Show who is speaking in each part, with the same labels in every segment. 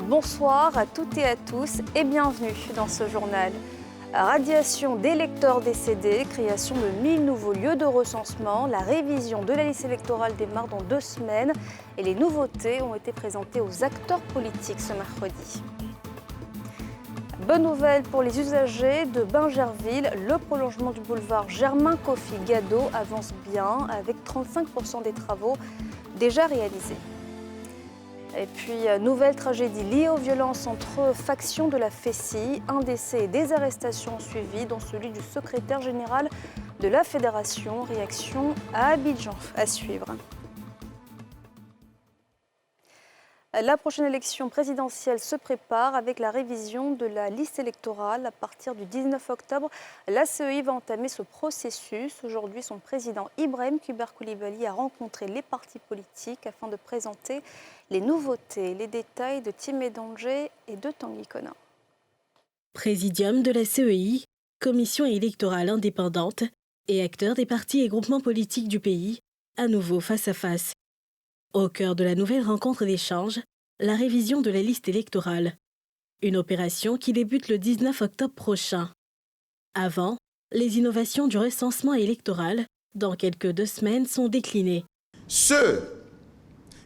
Speaker 1: Bonsoir à toutes et à tous et bienvenue dans ce journal. Radiation d'électeurs décédés, création de 1000 nouveaux lieux de recensement, la révision de la liste électorale démarre dans 2 semaines et les nouveautés ont été présentées aux acteurs politiques ce mercredi. Bonne nouvelle pour les usagers de Bingerville, le prolongement du boulevard Germain-Kofi-Gadot avance bien avec 35% des travaux déjà réalisés. Et puis, nouvelle tragédie liée aux violences entre factions de la FESI. Un décès et des arrestations suivies, dont celui du secrétaire général de la Fédération. Réaction à Abidjan à suivre. La prochaine élection présidentielle se prépare avec la révision de la liste électorale. À partir du 19 octobre, la CEI va entamer ce processus. Aujourd'hui, son président Ibrahim Kuber Coulibaly a rencontré les partis politiques afin de présenter les nouveautés, les détails de Timé Danger et de Tanguy Kona.
Speaker 2: Présidium de la CEI, commission électorale indépendante et acteurs des partis et groupements politiques du pays, à nouveau face à face. Au cœur de la nouvelle rencontre d'échange, la révision de la liste électorale. Une opération qui débute le 19 octobre prochain. Avant, les innovations du recensement électoral, dans quelques 2 semaines, sont déclinées.
Speaker 3: Ceux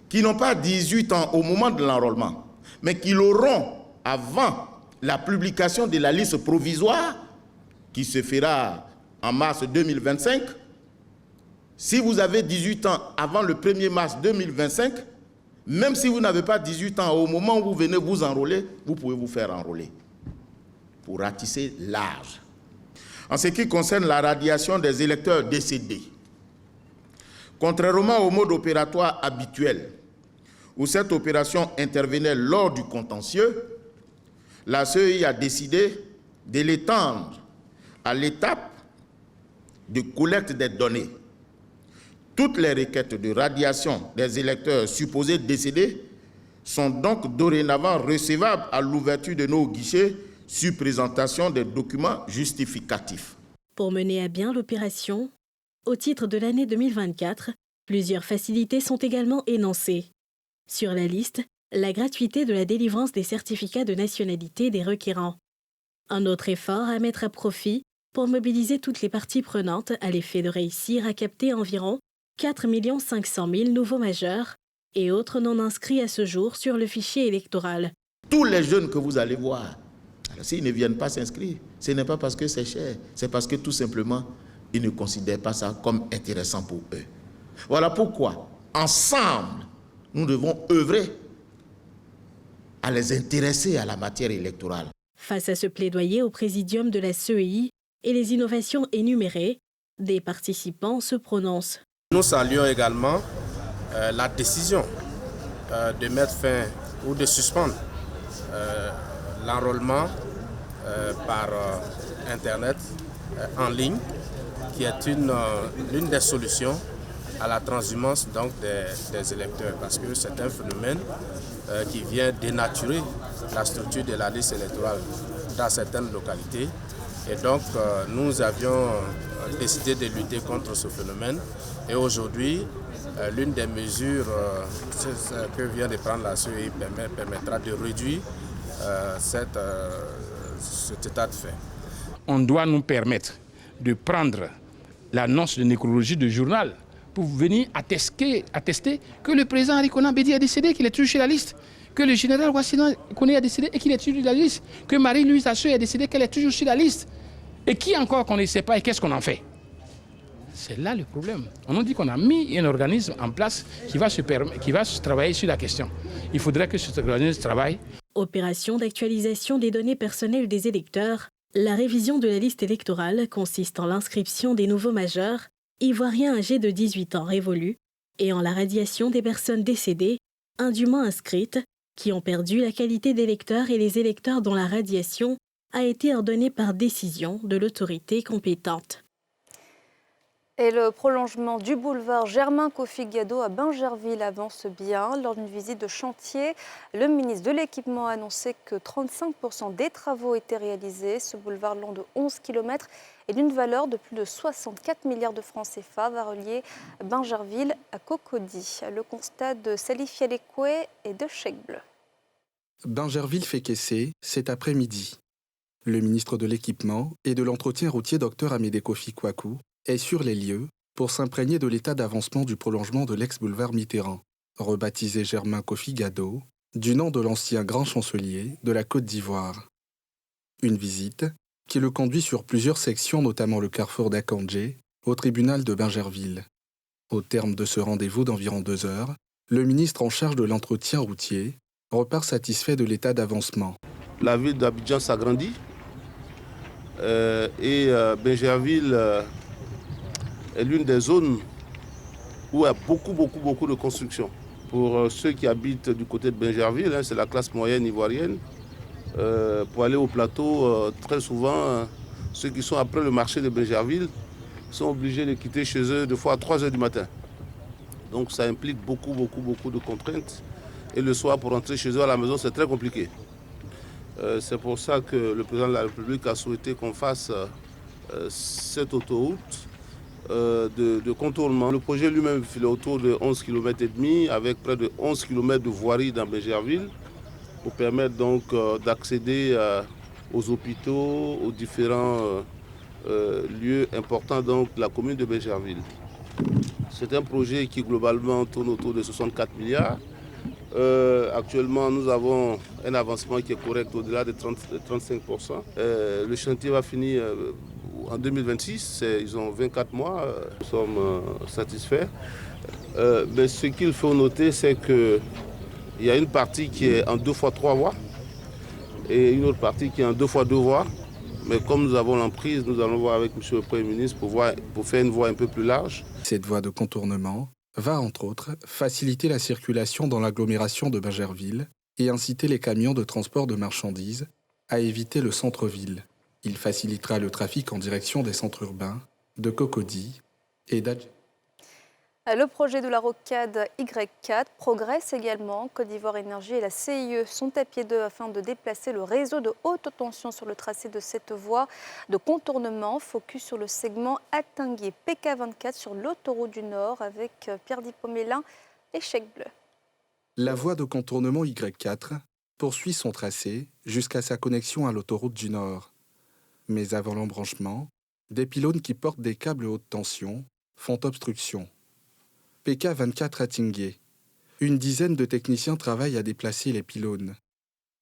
Speaker 3: qui n'ont pas 18 ans au moment de l'enrôlement, mais qui l'auront avant la publication de la liste provisoire, qui se fera en mars 2025, si vous avez 18 ans avant le 1er mars 2025, même si vous n'avez pas 18 ans au moment où vous venez vous enrôler, vous pouvez vous faire enrôler pour ratisser l'âge. En ce qui concerne la radiation des électeurs décédés, contrairement au mode opératoire habituel, où cette opération intervenait lors du contentieux, la CEI a décidé de l'étendre à l'étape de collecte des données. Toutes les requêtes de radiation des électeurs supposés décédés sont donc dorénavant recevables à l'ouverture de nos guichets sur présentation des documents justificatifs.
Speaker 2: Pour mener à bien l'opération, au titre de l'année 2024, plusieurs facilités sont également énoncées. Sur la liste, la gratuité de la délivrance des certificats de nationalité des requérants. Un autre effort à mettre à profit pour mobiliser toutes les parties prenantes à l'effet de réussir à capter environ 4 500 000 nouveaux majeurs et autres non inscrits à ce jour sur le fichier électoral.
Speaker 3: Tous les jeunes que vous allez voir, s'ils ne viennent pas s'inscrire, ce n'est pas parce que c'est cher, c'est parce que tout simplement, ils ne considèrent pas ça comme intéressant pour eux. Voilà pourquoi, ensemble, nous devons œuvrer à les intéresser à la matière électorale.
Speaker 2: Face à ce plaidoyer au présidium de la CEI et les innovations énumérées, des participants se prononcent.
Speaker 4: Nous saluons également la décision de mettre fin ou de suspendre l'enrôlement par Internet en ligne, qui est l'une des solutions à la transhumance donc, des électeurs, parce que c'est un phénomène qui vient dénaturer la structure de la liste électorale dans certaines localités. Et donc, nous avions décidé de lutter contre ce phénomène. Et aujourd'hui, l'une des mesures que vient de prendre la CEI permettra de réduire cet état de fait.
Speaker 5: On doit nous permettre de prendre l'annonce de nécrologie du journal pour venir attester que le président Henri Konan Bédié a décédé, qu'il est toujours sur la liste, que le général Wassina Koné a décédé et qu'il est toujours sur la liste, que Marie-Louise Asseux a décédé, qu'elle est toujours sur la liste. Et qui encore qu'on ne sait pas et qu'est-ce qu'on en fait? C'est là le problème. On nous dit qu'on a mis un organisme en place qui va travailler sur la question. Il faudrait que cet organisme travaille.
Speaker 2: Opération d'actualisation des données personnelles des électeurs, la révision de la liste électorale consiste en l'inscription des nouveaux majeurs, ivoiriens âgés de 18 ans révolus, et en la radiation des personnes décédées, indûment inscrites, qui ont perdu la qualité d'électeurs et les électeurs dont la radiation a été ordonnée par décision de l'autorité compétente.
Speaker 1: Et le prolongement du boulevard Germain-Kofi-Gadot à Bingerville avance bien. Lors d'une visite de chantier, le ministre de l'Équipement a annoncé que 35% des travaux étaient réalisés. Ce boulevard long de 11 km et d'une valeur de plus de 64 milliards de francs CFA va relier Bingerville à Cocody. Le constat de Salif Yalekwe et de Cheikh Bleu.
Speaker 6: Bingerville-Fékessé, cet après-midi. Le ministre de l'Équipement et de l'Entretien routier Dr Amédée Kofi Kwaku est sur les lieux pour s'imprégner de l'état d'avancement du prolongement de l'ex-boulevard Mitterrand, rebaptisé Germain Kofi Gado, du nom de l'ancien grand chancelier de la Côte d'Ivoire. Une visite qui le conduit sur plusieurs sections, notamment le carrefour d'Akandjé, au tribunal de Bingerville. Au terme de ce rendez-vous d'environ 2 heures, le ministre en charge de l'entretien routier repart satisfait de l'état d'avancement.
Speaker 7: La ville d'Abidjan s'agrandit et Bingerville est l'une des zones où il y a beaucoup de construction. Pour ceux qui habitent du côté de Bingerville, c'est la classe moyenne ivoirienne. Pour aller au plateau, très souvent, ceux qui sont après le marché de Bingerville sont obligés de quitter chez eux 2 fois à 3 heures du matin. Donc ça implique beaucoup de contraintes. Et le soir, pour rentrer chez eux à la maison, c'est très compliqué. C'est pour ça que le président de la République a souhaité qu'on fasse cette autoroute de contournement. Le projet lui-même fait autour de 11 km et demi, avec près de 11 km de voirie dans Bingerville, pour permettre donc d'accéder aux hôpitaux, aux différents lieux importants donc, de la commune de Bingerville. C'est un projet qui globalement tourne autour de 64 milliards. Actuellement, nous avons un avancement qui est correct au-delà de 35%. Le chantier va finir en 2026, ils ont 24 mois, nous sommes satisfaits. Mais ce qu'il faut noter, c'est qu'il y a une partie qui est en 2x3 voies et une autre partie qui est en 2x2 voies. Mais comme nous avons l'emprise, nous allons voir avec M. le Premier ministre pour faire une voie un peu plus large.
Speaker 6: Cette voie de contournement va, entre autres, faciliter la circulation dans l'agglomération de Bingerville et inciter les camions de transport de marchandises à éviter le centre-ville. Il facilitera le trafic en direction des centres urbains de Cocody et d'Adjé.
Speaker 1: Le projet de la rocade Y4 progresse également. Côte d'Ivoire Énergie et la CIE sont à pied d'œuvre afin de déplacer le réseau de haute tension sur le tracé de cette voie de contournement. Focus sur le segment Atinguier-PK24 sur l'autoroute du Nord avec Pierre Dipomélin et Chèque Bleu.
Speaker 6: La voie de contournement Y4 poursuit son tracé jusqu'à sa connexion à l'autoroute du Nord. Mais avant l'embranchement, des pylônes qui portent des câbles haute tension font obstruction. PK24 Atinguier. Une dizaine de techniciens travaillent à déplacer les pylônes.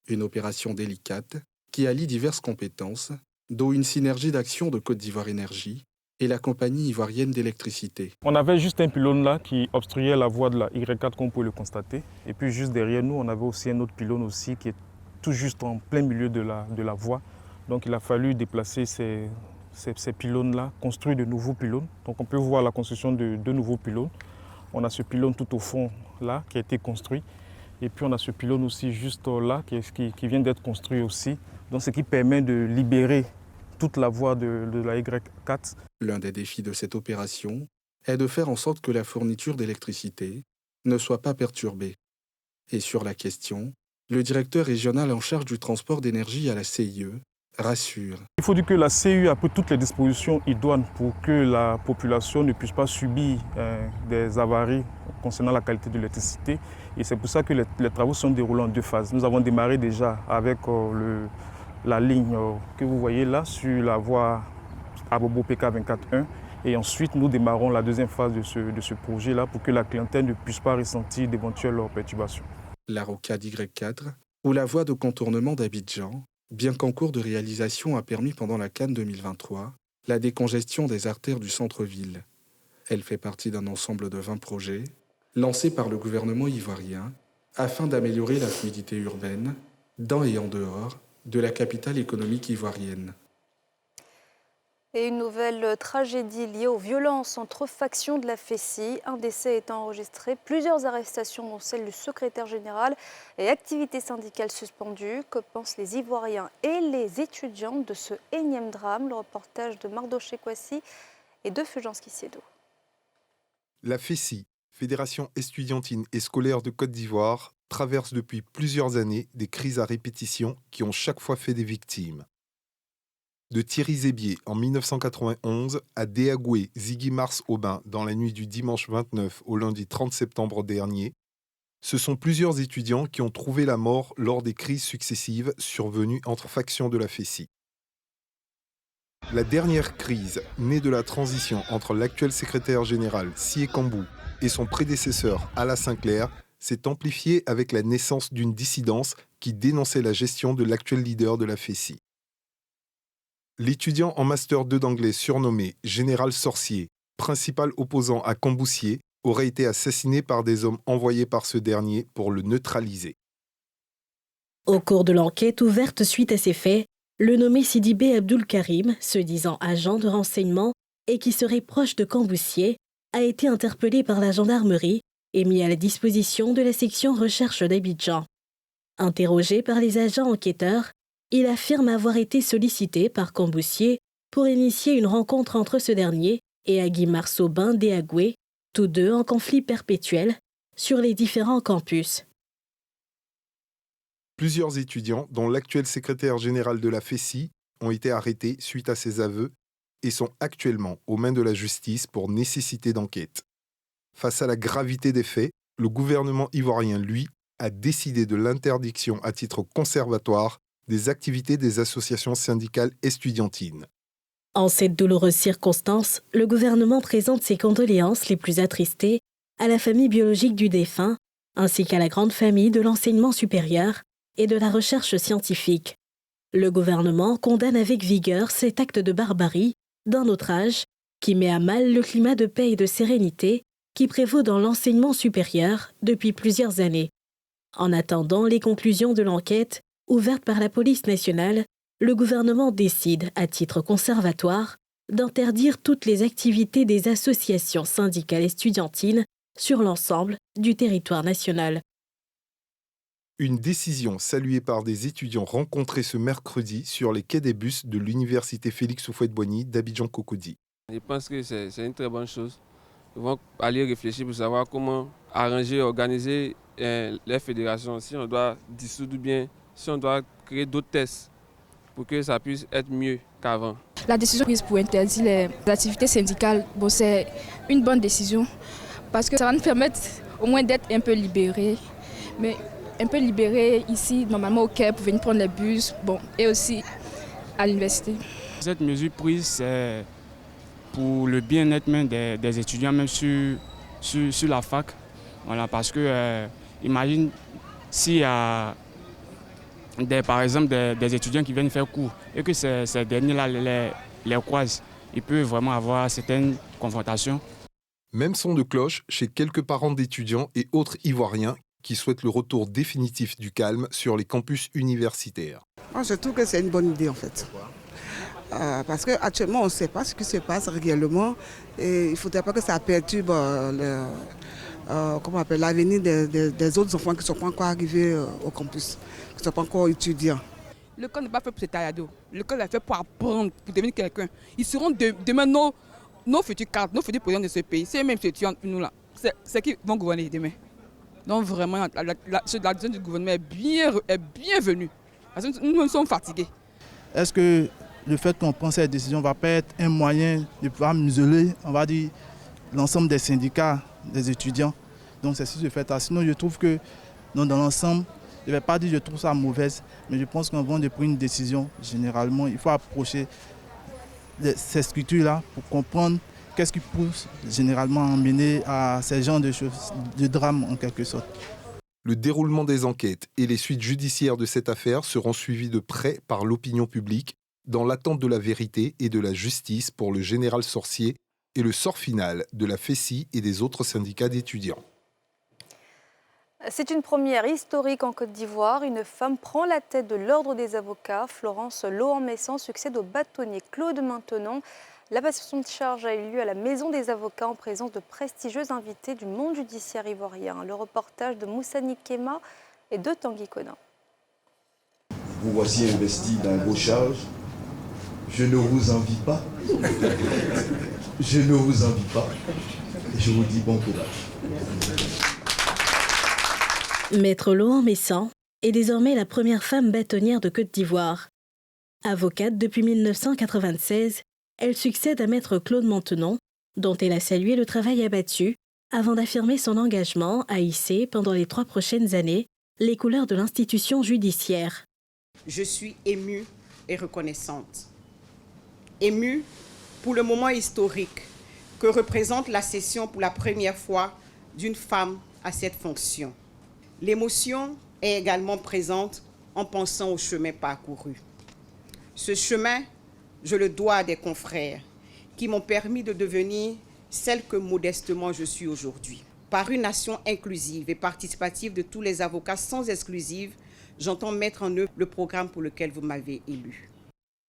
Speaker 6: Une opération délicate qui allie diverses compétences, dont une synergie d'action de Côte d'Ivoire Énergie et la compagnie ivoirienne d'électricité.
Speaker 8: On avait juste un pylône là qui obstruait la voie de la Y4 comme on peut le constater. Et puis juste derrière nous, on avait aussi un autre pylône aussi qui est tout juste en plein milieu de la voie. Donc il a fallu déplacer ces pylônes-là, construire de nouveaux pylônes. Donc on peut voir la construction de 2 nouveaux pylônes. On a ce pylône tout au fond là qui a été construit. Et puis on a ce pylône aussi juste là qui vient d'être construit aussi. Donc ce qui permet de libérer toute la voie de la Y4.
Speaker 6: L'un des défis de cette opération est de faire en sorte que la fourniture d'électricité ne soit pas perturbée. Et sur la question, le directeur régional en charge du transport d'énergie à la CIE rassure.
Speaker 8: Il faut dire que la CIE a pris toutes les dispositions idoines pour que la population ne puisse pas subir des avaries concernant la qualité de l'électricité. Et c'est pour ça que les travaux sont déroulés en 2 phases. Nous avons démarré déjà avec la ligne que vous voyez là sur la voie Abobo PK241. Et ensuite, nous démarrons la 2e phase de ce projet-là pour que la clientèle ne puisse pas ressentir d'éventuelles perturbations.
Speaker 6: La rocade Y4 ou la voie de contournement d'Abidjan, bien qu'en cours de réalisation, a permis pendant la CAN 2023 la décongestion des artères du centre-ville. Elle fait partie d'un ensemble de 20 projets lancés par le gouvernement ivoirien afin d'améliorer la fluidité urbaine dans et en dehors de la capitale économique ivoirienne.
Speaker 1: Et une nouvelle tragédie liée aux violences entre factions de la FESI. Un décès est enregistré, plusieurs arrestations dont celle du secrétaire général et activités syndicales suspendues. Que pensent les Ivoiriens et les étudiants de ce énième drame? Le reportage de Mardoché Kwasi et de Fulgence Kissiedo.
Speaker 9: La FESI, Fédération estudiantine et scolaire de Côte d'Ivoire, traverse depuis plusieurs années des crises à répétition qui ont chaque fois fait des victimes. De Thierry Zébier en 1991 à Déagoué Ziggy Mars Aubin dans la nuit du dimanche 29 au lundi 30 septembre dernier, Ce sont plusieurs étudiants qui ont trouvé la mort lors des crises successives survenues entre factions de la FESI. La dernière crise, née de la transition entre l'actuel secrétaire général Sié Kambou et son prédécesseur Alla Sinclair, s'est amplifiée avec la naissance d'une dissidence qui dénonçait la gestion de l'actuel leader de la FESI. L'étudiant en Master 2 d'anglais surnommé Général Sorcier, principal opposant à Kamboussier, aurait été assassiné par des hommes envoyés par ce dernier pour le neutraliser.
Speaker 2: Au cours de l'enquête ouverte suite à ces faits, le nommé Sidibé Abdul Karim, se disant agent de renseignement et qui serait proche de Kamboussier, a été interpellé par la gendarmerie et mis à la disposition de la section recherche d'Abidjan. Interrogé par les agents enquêteurs, il affirme avoir été sollicité par Kamboussier pour initier une rencontre entre ce dernier et Aguimar Sobin Déagoué, tous deux en conflit perpétuel, sur les différents campus.
Speaker 9: Plusieurs étudiants, dont l'actuel secrétaire général de la FESI, ont été arrêtés suite à ces aveux et sont actuellement aux mains de la justice pour nécessité d'enquête. Face à la gravité des faits, le gouvernement ivoirien, lui, a décidé de l'interdiction à titre conservatoire des activités des associations syndicales estudiantines.
Speaker 2: En cette douloureuse circonstance, le gouvernement présente ses condoléances les plus attristées à la famille biologique du défunt, ainsi qu'à la grande famille de l'enseignement supérieur et de la recherche scientifique. Le gouvernement condamne avec vigueur cet acte de barbarie d'un autre âge qui met à mal le climat de paix et de sérénité qui prévaut dans l'enseignement supérieur depuis plusieurs années. En attendant les conclusions de l'enquête ouverte par la police nationale, le gouvernement décide, à titre conservatoire, d'interdire toutes les activités des associations syndicales estudiantines sur l'ensemble du territoire national.
Speaker 9: Une décision saluée par des étudiants rencontrés ce mercredi sur les quais des bus de l'université Félix Houphouët-Boigny d'Abidjan-Cocody.
Speaker 10: Je pense que c'est une très bonne chose. Ils vont aller réfléchir pour savoir comment arranger, organiser les fédérations. Si on doit dissoudre bien, si on doit créer d'autres tests pour que ça puisse être mieux qu'avant.
Speaker 11: La décision prise pour interdire les activités syndicales, c'est une bonne décision parce que ça va nous permettre au moins d'être un peu libérés. Mais un peu libérés ici, normalement au quai, pour venir prendre les bus, et aussi à l'université.
Speaker 12: Cette mesure prise, c'est pour le bien-être même des étudiants, même sur la fac. Voilà, parce que, imagine, s'il y a par exemple des étudiants qui viennent faire cours et que ces derniers-là les croisent, ils peuvent vraiment avoir certaines confrontations.
Speaker 9: Même son de cloche chez quelques parents d'étudiants et autres Ivoiriens qui souhaitent le retour définitif du calme sur les campus universitaires.
Speaker 13: Moi, je trouve que c'est une bonne idée en fait. Parce qu'actuellement, on ne sait pas ce qui se passe réellement et il ne faudrait pas que ça perturbe l'avenir des autres enfants qui ne sont pas encore arrivés au campus, qui ne sont pas encore étudiants.
Speaker 14: L'école n'est pas fait pour se tailler à dos. L'école est fait pour apprendre, pour devenir quelqu'un. Ils seront demain nos futurs cadres, nos futurs présidents de ce pays. C'est même étudiants, nous là. C'est qui vont gouverner demain. Donc vraiment, la décision du gouvernement est bienvenue. Parce que nous sommes fatigués.
Speaker 15: Est-ce que le fait qu'on prenne cette décision va pas être un moyen de pouvoir museler, on va dire, l'ensemble des syndicats, des étudiants? Donc c'est ce qui se fait. Sinon, je trouve que dans l'ensemble, je ne vais pas dire que je trouve ça mauvaise, mais je pense qu'avant de prendre une décision, généralement, il faut approcher ces structures-là pour comprendre qu'est-ce qui pousse généralement à mener à ces genres de choses, de drames en quelque sorte.
Speaker 9: Le déroulement des enquêtes et les suites judiciaires de cette affaire seront suivis de près par l'opinion publique dans l'attente de la vérité et de la justice pour le général Sorcier et le sort final de la FESI et des autres syndicats d'étudiants.
Speaker 1: C'est une première historique en Côte d'Ivoire. Une femme prend la tête de l'Ordre des avocats. Florence Lohan-Messan succède au bâtonnier Claude Maintenon. La passation de charge a eu lieu à la Maison des avocats en présence de prestigieux invités du monde judiciaire ivoirien. Le reportage de Moussani Kema et de Tanguy Conin.
Speaker 16: Vous voici investi dans vos charges. Je ne vous envie pas. Je ne vous envie pas. Et je vous dis bon courage.
Speaker 2: Maître Lohan-Messan est désormais la première femme bâtonnière de Côte d'Ivoire. Avocate depuis 1996, elle succède à Maître Claude Maintenon, dont elle a salué le travail abattu avant d'affirmer son engagement à hisser pendant les 3 prochaines années les couleurs de l'institution judiciaire.
Speaker 17: Je suis émue et reconnaissante. Émue pour le moment historique que représente la cession pour la première fois d'une femme à cette fonction. L'émotion est également présente en pensant au chemin parcouru. Ce chemin, je le dois à des confrères qui m'ont permis de devenir celle que modestement je suis aujourd'hui. Par une nation inclusive et participative de tous les avocats sans exclusive, j'entends mettre en œuvre le programme pour lequel vous m'avez élu.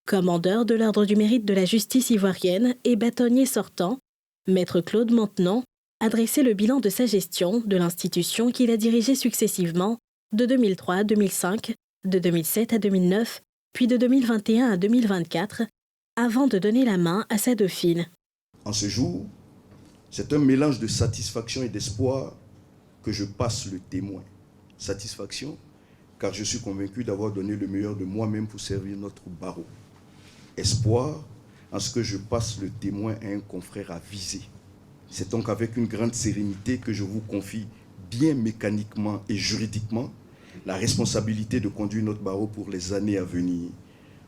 Speaker 2: Commandeur de l'Ordre du mérite de la justice ivoirienne et bâtonnier sortant, Maître Claude Maintenon a dressé le bilan de sa gestion de l'institution qu'il a dirigée successivement de 2003 à 2005, de 2007 à 2009, puis de 2021 à 2024, avant de donner la main à sa dauphine.
Speaker 16: En ce jour, c'est un mélange de satisfaction et d'espoir que je passe le témoin. Satisfaction, car je suis convaincu d'avoir donné le meilleur de moi-même pour servir notre barreau. Espoir, en ce que je passe le témoin à un confrère avisé. C'est donc avec une grande sérénité que je vous confie, bien mécaniquement et juridiquement, la responsabilité de conduire notre barreau pour les années à venir,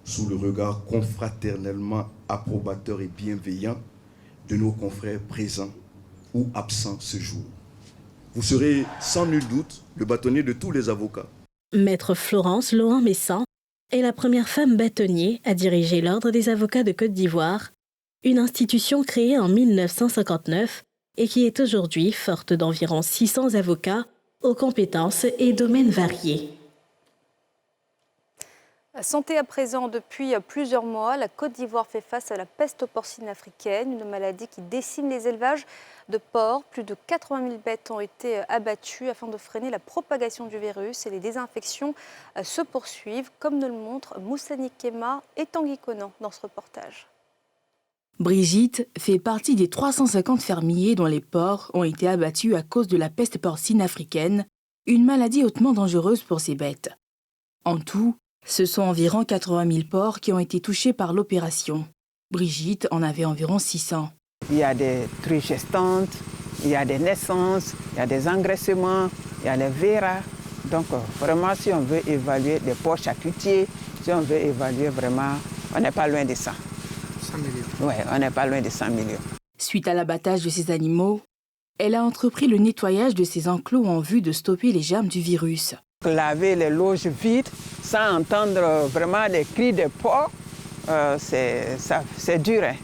Speaker 16: sous le regard confraternellement approbateur et bienveillant de nos confrères présents ou absents ce jour. Vous serez sans nul doute le bâtonnier de tous les avocats.
Speaker 2: Maître Florence Lohan-Messan est la première femme bâtonnier à diriger l'Ordre des avocats de Côte d'Ivoire, une institution créée en 1959 et qui est aujourd'hui forte d'environ 600 avocats aux compétences et domaines variés.
Speaker 1: Santé à présent, depuis plusieurs mois, la Côte d'Ivoire fait face à la peste porcine africaine, une maladie qui décime les élevages de porcs. Plus de 80 000 bêtes ont été abattues afin de freiner la propagation du virus et les désinfections se poursuivent, comme nous le montrent Moussani Kema et Tanguy Conan dans ce reportage.
Speaker 18: Brigitte fait partie des 350 fermiers dont les porcs ont été abattus à cause de la peste porcine africaine, une maladie hautement dangereuse pour ces bêtes. En tout, ce sont environ 80 000 porcs qui ont été touchés par l'opération. Brigitte en avait environ 600.
Speaker 19: Il y a des truies gestantes, il y a des naissances, il y a des engraissements, il y a les verras. Donc vraiment, si on veut évaluer des porcs charcutiers, si on veut évaluer vraiment, on n'est pas loin de ça. 100 millions. Oui, on n'est pas loin de 100 millions.
Speaker 18: Suite à l'abattage de ces animaux, elle a entrepris le nettoyage de ces enclos en vue de stopper les germes du virus.
Speaker 19: Laver les loges vides sans entendre vraiment les cris des porcs, c'est dur, hein.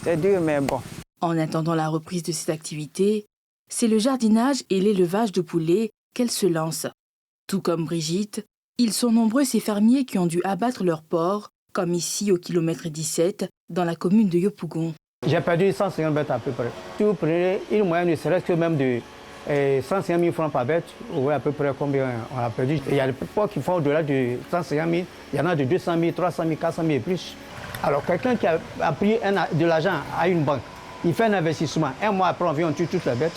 Speaker 19: C'est dur, mais bon.
Speaker 18: En attendant la reprise de ces activités, c'est le jardinage et l'élevage de poulets qu'elle se lance. Tout comme Brigitte, ils sont nombreux ces fermiers qui ont dû abattre leurs porcs, comme ici au kilomètre 17, dans la commune de Yopougon.
Speaker 20: J'ai perdu 150 bêtes à peu près. Si vous prenez une moyenne, ne serait-ce que même de 150 000 francs par bête, vous voyez à peu près combien on a perdu. Il y a des porcs qui font au-delà de 150 000, il y en a de 200 000, 300 000, 400 000 et plus. Alors quelqu'un qui a pris de l'argent à une banque, il fait un investissement, un mois après on vient, on tue toutes les bêtes.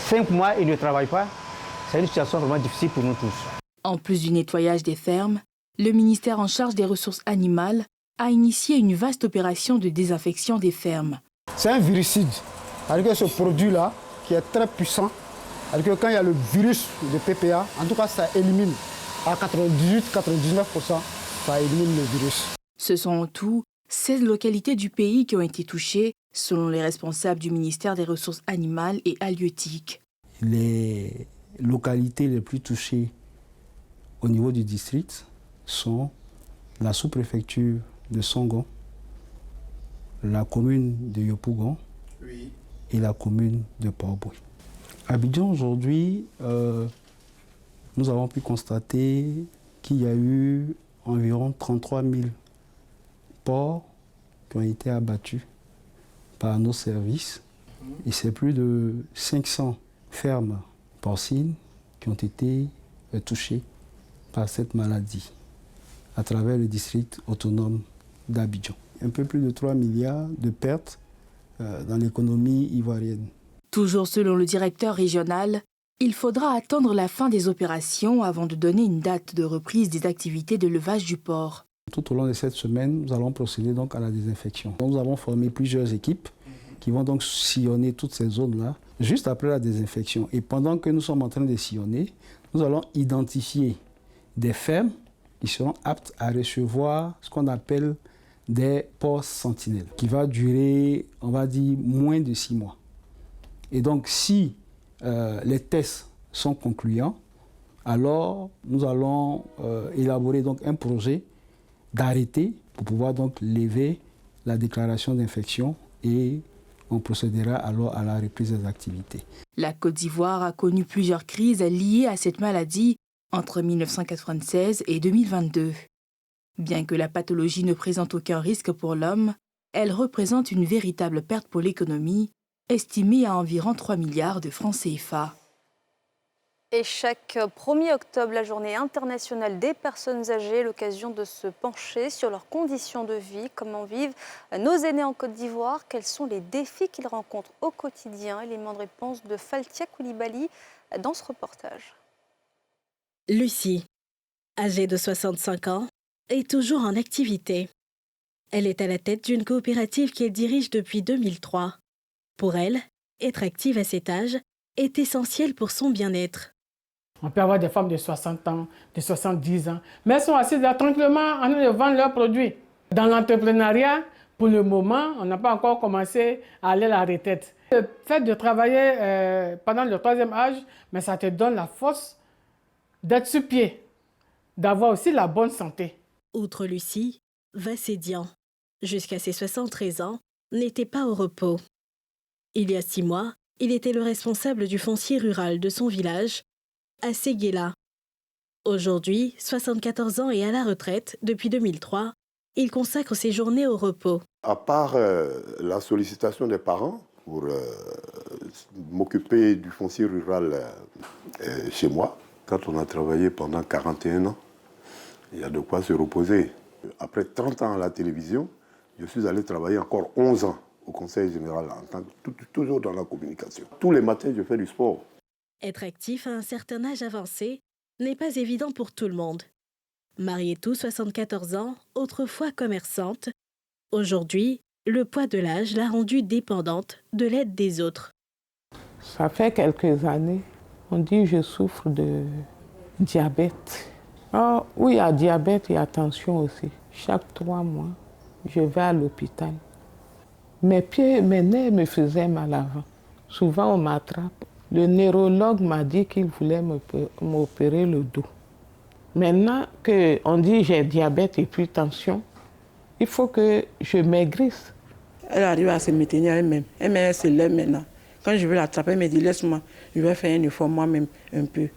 Speaker 20: 5 mois, il ne travaille pas. C'est une situation vraiment difficile pour nous tous.
Speaker 18: En plus du nettoyage des fermes, le ministère en charge des ressources animales a initié une vaste opération de désinfection des fermes.
Speaker 21: C'est un viricide. Avec ce produit-là, qui est très puissant, avec quand il y a le virus de PPA, en tout cas ça élimine à 98-99%, ça élimine le virus.
Speaker 18: Ce sont en tout 16 localités du pays qui ont été touchées, selon les responsables du ministère des Ressources animales et halieutiques.
Speaker 22: Les localités les plus touchées au niveau du district sont la sous-préfecture de Songon, la commune de Yopougon et la commune de Port-Bouille. À Abidjan, aujourd'hui, nous avons pu constater qu'il y a eu environ 33 000 porcs qui ont été abattus par nos services. Et c'est plus de 500 fermes porcines qui ont été touchées par cette maladie à travers le district autonome d'Abidjan. Un peu plus de 3 milliards de pertes dans l'économie ivoirienne.
Speaker 18: Toujours selon le directeur régional, il faudra attendre la fin des opérations avant de donner une date de reprise des activités de levage du porc.
Speaker 22: Tout au long de cette semaine, nous allons procéder donc à la désinfection. Nous avons formé plusieurs équipes qui vont donc sillonner toutes ces zones-là, juste après la désinfection. Et pendant que nous sommes en train de sillonner, nous allons identifier des fermes qui seront aptes à recevoir ce qu'on appelle des porcs sentinelles, qui va durer, on va dire, moins de 6 mois. Et donc, si les tests sont concluants, alors nous allons élaborer donc un projet d'arrêté pour pouvoir donc lever la déclaration d'infection et on procédera alors à la reprise des activités.
Speaker 18: La Côte d'Ivoire a connu plusieurs crises liées à cette maladie entre 1996 et 2022. Bien que la pathologie ne présente aucun risque pour l'homme, elle représente une véritable perte pour l'économie, estimée à environ 3 milliards de francs CFA.
Speaker 1: Et chaque 1er octobre, la journée internationale des personnes âgées, l'occasion de se pencher sur leurs conditions de vie, comment vivent nos aînés en Côte d'Ivoire, quels sont les défis qu'ils rencontrent au quotidien. Élément de réponse de Faltia Koulibaly dans ce reportage.
Speaker 2: Lucie, âgée de 65 ans, est toujours en activité. Elle est à la tête d'une coopérative qu'elle dirige depuis 2003. Pour elle, être active à cet âge est essentiel pour son bien-être.
Speaker 3: On peut avoir des femmes de 60 ans, de 70 ans, mais elles sont assises là tranquillement en train de vendre leurs produits. Dans l'entrepreneuriat, pour le moment, on n'a pas encore commencé à aller à la retraite. Le fait de travailler pendant le 3e âge, mais ça te donne la force d'être sur pied, d'avoir aussi la bonne santé.
Speaker 2: Outre Lucie, Vassédian, jusqu'à ses 73 ans, n'était pas au repos. Il y a 6 mois, il était le responsable du foncier rural de son village, à Séguéla. Aujourd'hui, 74 ans et à la retraite depuis 2003, il consacre ses journées au repos.
Speaker 4: À part la sollicitation des parents pour m'occuper du foncier rural chez moi, quand on a travaillé pendant 41 ans, il y a de quoi se reposer. Après 30 ans à la télévision, je suis allé travailler encore 11 ans au Conseil général, toujours dans la communication. Tous les matins, je fais du sport.
Speaker 2: Être actif à un certain âge avancé n'est pas évident pour tout le monde. Marietou, 74 ans, autrefois commerçante. Aujourd'hui, le poids de l'âge l'a rendue dépendante de l'aide des autres.
Speaker 23: Ça fait quelques années, on dit que je souffre de diabète. Ah, oui, il y a diabète, il y a tension aussi. Chaque 3 mois, je vais à l'hôpital. Mes pieds, mes nerfs me faisaient mal avant. Souvent, on m'attrape. Le neurologue m'a dit qu'il voulait m'opérer le dos. Maintenant qu'on dit que j'ai diabète et puis tension, il faut que je maigrisse.
Speaker 24: Elle arrive à se maintenir elle-même. Elle se lève maintenant. Quand je veux l'attraper, elle me dit laisse-moi, je vais faire un effort moi-même un peu.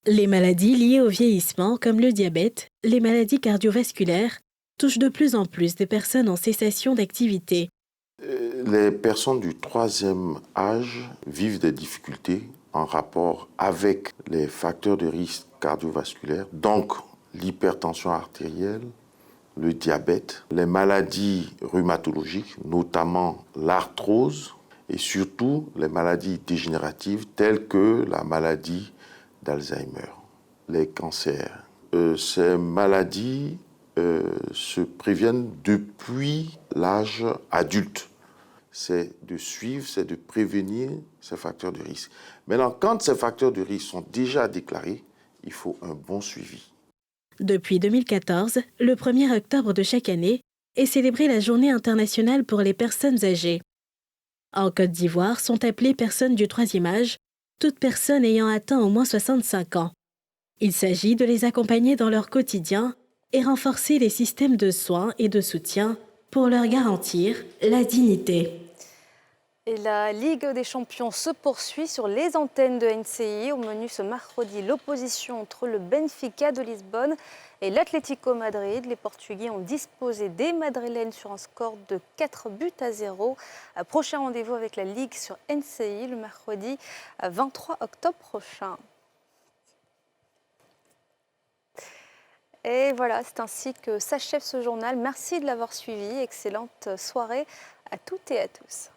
Speaker 2: Les maladies liées au vieillissement, comme le diabète, les maladies cardiovasculaires, touchent de plus en plus de personnes en cessation d'activité.
Speaker 25: Les personnes du 3e âge vivent des difficultés en rapport avec les facteurs de risque cardiovasculaires, donc l'hypertension artérielle, le diabète, les maladies rhumatologiques, notamment l'arthrose, et surtout les maladies dégénératives telles que la maladie d'Alzheimer, les cancers. Ces maladies se préviennent depuis l'âge adulte. C'est de suivre, c'est de prévenir ces facteurs de risque. Maintenant, quand ces facteurs de risque sont déjà déclarés, il faut un bon suivi.
Speaker 2: Depuis 2014, le 1er octobre de chaque année est célébrée la Journée internationale pour les personnes âgées. En Côte d'Ivoire sont appelées personnes du 3e âge, toutes personnes ayant atteint au moins 65 ans. Il s'agit de les accompagner dans leur quotidien et renforcer les systèmes de soins et de soutien pour leur garantir la dignité.
Speaker 1: Et la Ligue des champions se poursuit sur les antennes de NCI. Au menu ce mercredi, l'opposition entre le Benfica de Lisbonne et l'Atlético Madrid. Les Portugais ont disposé des Madrilènes sur un score de 4-0. Prochain rendez-vous avec la Ligue sur NCI le mercredi 23 octobre prochain. Et voilà, c'est ainsi que s'achève ce journal. Merci de l'avoir suivi. Excellente soirée à toutes et à tous.